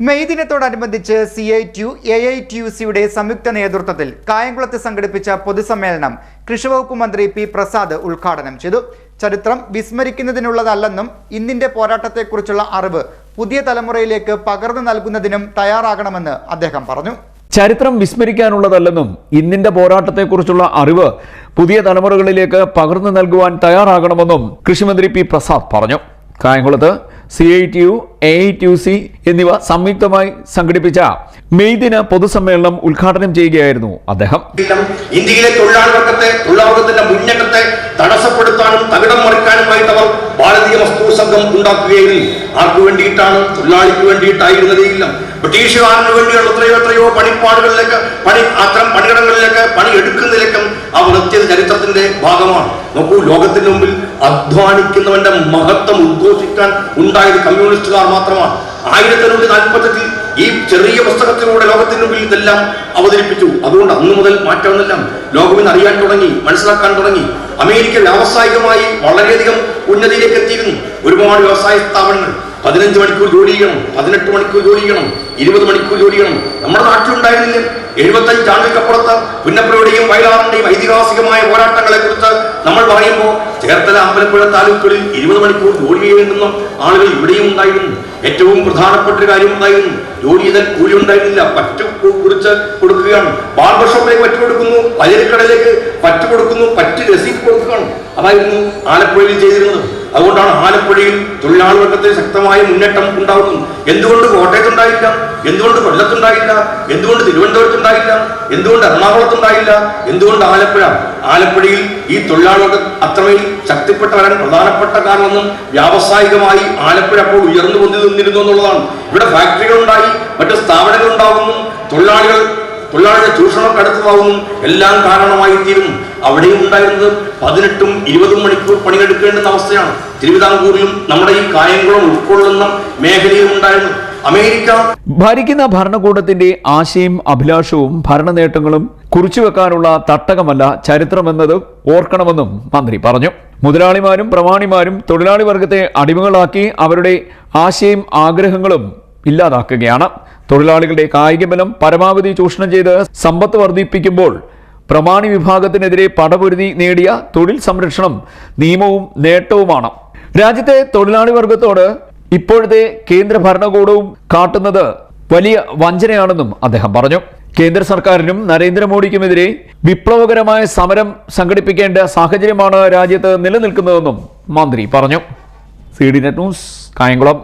May ദിനത്തോടനുബന്ധിച്ച് CITU AITUCയുടെ സംയുക്ത നേതൃത്വത്തിൽ കായംകുളത്ത് സംഘടിപ്പിച്ച പൊതുസമ്മേളനം കൃഷിവകുപ്പ് മന്ത്രി P. പ്രസാദ് ഉദ്ഘാടനം ചെയ്തു. ചരിത്രം വിസ്മരിക്കുന്നതിനുള്ളതല്ലെന്നും ഇന്നിന്റെ പോരാട്ടത്തെക്കുറിച്ചുള്ള അറിവ് പുതിയ തലമുറയിലേക്ക് പകർന്നു നൽകുന്നതിനും തയ്യാറാകണമെന്ന് അദ്ദേഹം പറഞ്ഞു. ചരിത്രം വിസ്മരിക്കാനുള്ളതല്ലെന്നും ഇന്നിന്റെ പോരാട്ടത്തെക്കുറിച്ചുള്ള അറിവ് പുതിയ തലമുറകളിലേക്ക് പകർന്നു നൽകുവാൻ തയ്യാറാകണമെന്നും കൃഷിമന്ത്രി P. പ്രസാദ് പറഞ്ഞു. കായംകുളത്ത് CITU AITUC എന്നിവ സംയുക്തമായി സംഘടിപ്പിച്ച മെയ് ദിന പൊതുസമ്മേളനം ഉദ്ഘാടനം ചെയ്യുകയായിരുന്നു അദ്ദേഹം. ഇന്ത്യയിലെ തൊഴിലാളികളുടെ മുന്നേറ്റത്തെ തടസ്സപ്പെടുത്താനും തകിടം മറിക്കാനുമായിട്ട് അവർ ഭാരതീയ മസ്ദൂർ സംഘം ഉണ്ടാക്കുകയായിരുന്നു. ആർക്കു വേണ്ടിയിട്ടാണ്? തൊഴിലാളിക്ക് വേണ്ടിയിട്ടായിരുന്നതേയില്ല. ബ്രിട്ടീഷുകാരന് വേണ്ടിയുള്ള എത്രയോ പണിപ്പാടുകളിലേക്ക് അത്തരം പണിയിടങ്ങളിലേക്ക് പണി എടുക്കുന്നതിലേക്കും അവർ എത്തിയത് ചരിത്രത്തിന്റെ ഭാഗമാണ്. നോക്കൂ, ലോകത്തിന് മുമ്പിൽ അധ്വാനിക്കുന്നവന്റെ മഹത്വം ഉദ്ഘോഷിക്കാൻ ഉണ്ടായത് കമ്മ്യൂണിസ്റ്റുകാർ മാത്രമാണ്. 1848 ഈ ചെറിയ പുസ്തകത്തിലൂടെ ലോകത്തിന് മുമ്പിൽ ഇതെല്ലാം അവതരിപ്പിച്ചു. അതുകൊണ്ട് അന്നു മുതൽ മാറ്റമൊന്നുമില്ല. ലോകം ഇന്ന് അറിയാൻ തുടങ്ങി, മനസ്സിലാക്കാൻ തുടങ്ങി. അമേരിക്ക വ്യാവസായികമായി വളരെയധികം ഉന്നതിയിലേക്ക് എത്തിയിരുന്നു. ഒരുപാട് വ്യവസായ സ്ഥാപനങ്ങൾ 15 മണിക്കൂർ ജോലി ചെയ്യണം, 18 മണിക്കൂർ ജോലി ചെയ്യണം, 20 മണിക്കൂർ ജോലി ചെയ്യണം. നമ്മുടെ നാട്ടിലുണ്ടായിരുന്നില്ല. 75 ആണ്ടുകൾക്കപ്പുറത്ത് പുന്നപ്രയുടെയും വയലാറിന്റെയും ഐതിഹാസികമായ പോരാട്ടങ്ങളെ കുറിച്ച് നമ്മൾ പറയുമ്പോൾ ചേർത്തല, അമ്പലപ്പുഴ താലൂക്കുകളിൽ 20 മണിക്കൂർ ജോലി ചെയ്യുന്ന ആളുകൾ ഇവിടെയും ഉണ്ടായിരുന്നു. ഏറ്റവും പ്രധാനപ്പെട്ട ഒരു കാര്യം ഉണ്ടായിരുന്നു, ജോലി ചെയ്താൽ കൂലി ഉണ്ടായിരുന്നില്ല. പറ്റ് കുറിച്ച് കൊടുക്കുകയാണ്. ബാർബർ ഷോപ്പിലേക്ക് പറ്റ് കൊടുക്കുന്നു, പലചരക്കടയിലേക്ക് പറ്റ് കൊടുക്കുന്നു, പറ്റ് രസീത് കൊടുക്കുകയാണ്. അതായിരുന്നു ആലപ്പുഴയിൽ ചെയ്തിരുന്നത്. അതുകൊണ്ടാണ് ആലപ്പുഴയിൽ തൊഴിലാളി വർഗത്തിൽ ശക്തമായ മുന്നേറ്റം ഉണ്ടാകുന്നത്. എന്തുകൊണ്ട് കോട്ടയത്തുണ്ടായില്ല? എന്തുകൊണ്ട് കൊല്ലത്തുണ്ടായില്ല? എന്തുകൊണ്ട് തിരുവനന്തപുരത്തുണ്ടായില്ല? എന്തുകൊണ്ട് എറണാകുളത്തുണ്ടായില്ല? എന്തുകൊണ്ട് ആലപ്പുഴയിൽ ഈ തൊഴിലാളി വർഗം അത്രമേൽ ശക്തിപ്പെട്ട വരാൻ പ്രധാനപ്പെട്ട കാരണമൊന്നും വ്യാവസായികമായി ആലപ്പുഴ അപ്പോൾ ഉയർന്നു കൊണ്ടിരുന്നിരുന്നു എന്നുള്ളതാണ്. ഇവിടെ ഫാക്ടറികൾ ഉണ്ടായി, മറ്റു സ്ഥാപനങ്ങൾ ഉണ്ടാകുന്നു, തൊഴിലാളികളുടെ ചൂഷണമൊക്കെ അടുത്തതാവുന്നു, എല്ലാം കാരണമായി തീരുന്നു. അവിടെയും ഉണ്ടായിരുന്നത് 18ഉം 20ഉം മണിക്കൂർ പണിയെടുക്കേണ്ടുന്ന അവസ്ഥയാണ്. തിരുവിതാംകൂറിലും നമ്മുടെ ഈ കായംകുളം ഉൾക്കൊള്ളുന്ന മേഖലയും ഉണ്ടായിരുന്നു. അമേരിക്ക ഭരിക്കുന്ന ഭരണകൂടത്തിന്റെ ആശയും അഭിലാഷവും ഭരണ നേട്ടങ്ങളും കുറിച്ചുവെക്കാനുള്ള തട്ടകമല്ല ചരിത്രമെന്നത് ഓർക്കണമെന്നും മന്ത്രി പറഞ്ഞു. മുതലാളിമാരും പ്രമാണിമാരും തൊഴിലാളി വർഗത്തെ അടിമകളാക്കി അവരുടെ ആശയും ആഗ്രഹങ്ങളും ഇല്ലാതാക്കുകയാണ്. തൊഴിലാളികളുടെ കായികബലം പരമാവധി ചൂഷണം ചെയ്ത് സമ്പത്ത് വർദ്ധിപ്പിക്കുമ്പോൾ പ്രമാണി വിഭാഗത്തിനെതിരെ പടപൊരുതി നേടിയ തൊഴിൽ സംരക്ഷണം നിയമവും നേട്ടവുമാണ്. രാജ്യത്തെ തൊഴിലാളി വർഗത്തോട് ഇപ്പോഴത്തെ കേന്ദ്ര ഭരണകൂടവും കാട്ടുന്നത് വലിയ വഞ്ചനയാണെന്നും അദ്ദേഹം പറഞ്ഞു. കേന്ദ്ര സർക്കാരിനും നരേന്ദ്രമോദിക്കുമെതിരെ വിപ്ലവകരമായ സമരം സംഘടിപ്പിക്കേണ്ട സാഹചര്യമാണ് രാജ്യത്ത് നിലനിൽക്കുന്നതെന്നും മന്ത്രി പറഞ്ഞു. CDNet news, Kayamkulam.